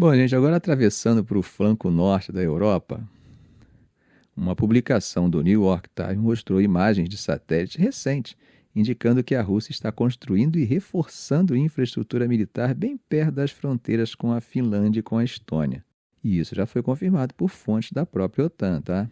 Bom, gente, agora atravessando para o flanco norte da Europa, uma publicação do New York Times mostrou imagens de satélites recentes, indicando que a Rússia está construindo e reforçando infraestrutura militar bem perto das fronteiras com a Finlândia e com a Estônia. E isso já foi confirmado por fontes da própria OTAN, tá?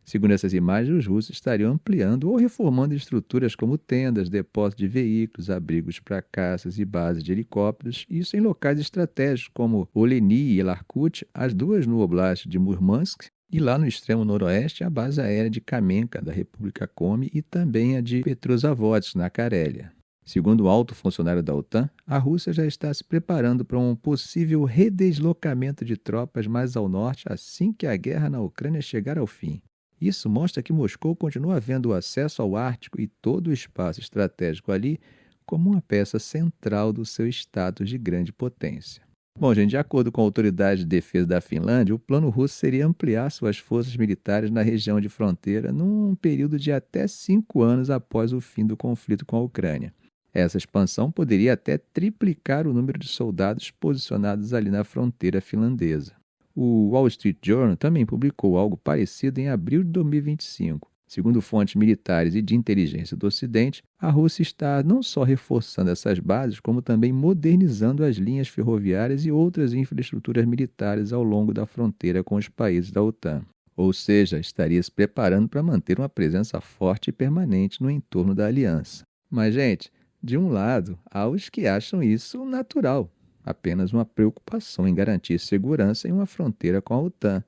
Segundo essas imagens, os russos estariam ampliando ou reformando estruturas como tendas, depósitos de veículos, abrigos para caças e bases de helicópteros, isso em locais estratégicos como Oleni e Elarkut, as duas no oblast de Murmansk, e lá no extremo noroeste, a base aérea de Kamenka, da República Komi, e também a de Petrozavodsk, na Carélia. Segundo o alto funcionário da OTAN, a Rússia já está se preparando para um possível redeslocamento de tropas mais ao norte assim que a guerra na Ucrânia chegar ao fim. Isso mostra que Moscou continua vendo o acesso ao Ártico e todo o espaço estratégico ali como uma peça central do seu status de grande potência. Bom, gente, de acordo com a Autoridade de Defesa da Finlândia, o plano russo seria ampliar suas forças militares na região de fronteira num período de até 5 anos após o fim do conflito com a Ucrânia. Essa expansão poderia até triplicar o número de soldados posicionados ali na fronteira finlandesa. O Wall Street Journal também publicou algo parecido em abril de 2025. Segundo fontes militares e de inteligência do Ocidente, a Rússia está não só reforçando essas bases, como também modernizando as linhas ferroviárias e outras infraestruturas militares ao longo da fronteira com os países da OTAN. Ou seja, estaria se preparando para manter uma presença forte e permanente no entorno da aliança. Mas, gente, de um lado, há os que acham isso natural, apenas uma preocupação em garantir segurança em uma fronteira com a OTAN,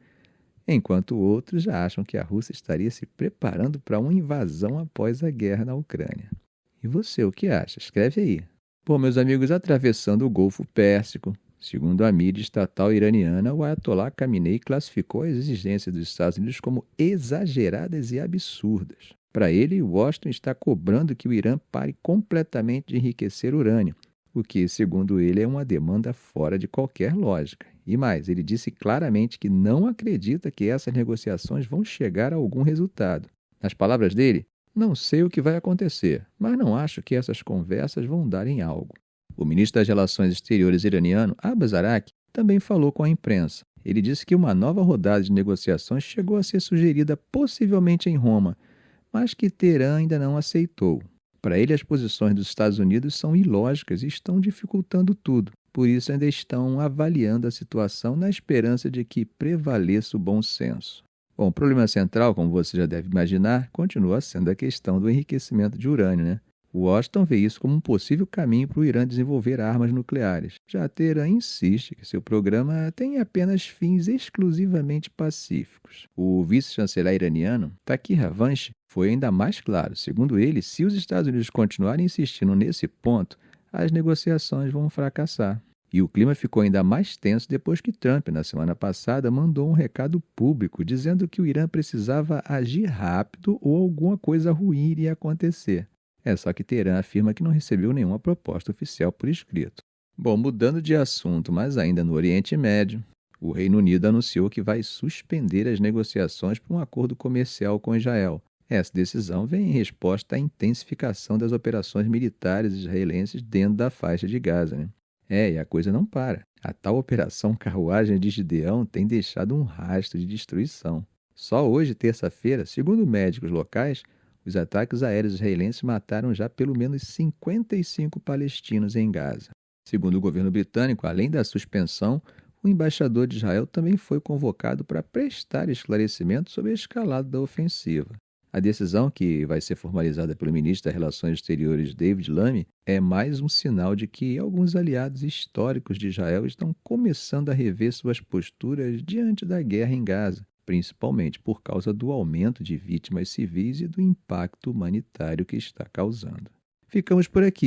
enquanto outros já acham que a Rússia estaria se preparando para uma invasão após a guerra na Ucrânia. E você, o que acha? Escreve aí. Bom, meus amigos, atravessando o Golfo Pérsico, segundo a mídia estatal iraniana, o Ayatollah Khamenei classificou as exigências dos Estados Unidos como exageradas e absurdas. Para ele, Washington está cobrando que o Irã pare completamente de enriquecer urânio, o que, segundo ele, é uma demanda fora de qualquer lógica. E mais, ele disse claramente que não acredita que essas negociações vão chegar a algum resultado. Nas palavras dele, não sei o que vai acontecer, mas não acho que essas conversas vão dar em algo. O ministro das Relações Exteriores iraniano, Abbas Araqi, também falou com a imprensa. Ele disse que uma nova rodada de negociações chegou a ser sugerida possivelmente em Roma, mas que Teherã ainda não aceitou. Para ele, as posições dos Estados Unidos são ilógicas e estão dificultando tudo. Por isso, ainda estão avaliando a situação na esperança de que prevaleça o bom senso. Bom, o problema central, como você já deve imaginar, continua sendo a questão do enriquecimento de urânio, né? Washington vê isso como um possível caminho para o Irã desenvolver armas nucleares. Já Teherã insiste que seu programa tem apenas fins exclusivamente pacíficos. O vice-chanceler iraniano, Taki Havanchi, foi ainda mais claro. Segundo ele, se os Estados Unidos continuarem insistindo nesse ponto, as negociações vão fracassar. E o clima ficou ainda mais tenso depois que Trump, na semana passada, mandou um recado público dizendo que o Irã precisava agir rápido ou alguma coisa ruim iria acontecer. Só que Teherã afirma que não recebeu nenhuma proposta oficial por escrito. Bom, mudando de assunto, mas ainda no Oriente Médio, o Reino Unido anunciou que vai suspender as negociações para um acordo comercial com Israel. Essa decisão vem em resposta à intensificação das operações militares israelenses dentro da faixa de Gaza, né? E a coisa não para. A tal operação Carruagem de Gideão tem deixado um rastro de destruição. Só hoje, terça-feira, segundo médicos locais, os ataques aéreos israelenses mataram já pelo menos 55 palestinos em Gaza. Segundo o governo britânico, além da suspensão, o embaixador de Israel também foi convocado para prestar esclarecimento sobre a escalada da ofensiva. A decisão, que vai ser formalizada pelo ministro das Relações Exteriores David Lammy, é mais um sinal de que alguns aliados históricos de Israel estão começando a rever suas posturas diante da guerra em Gaza, principalmente por causa do aumento de vítimas civis e do impacto humanitário que está causando. Ficamos por aqui.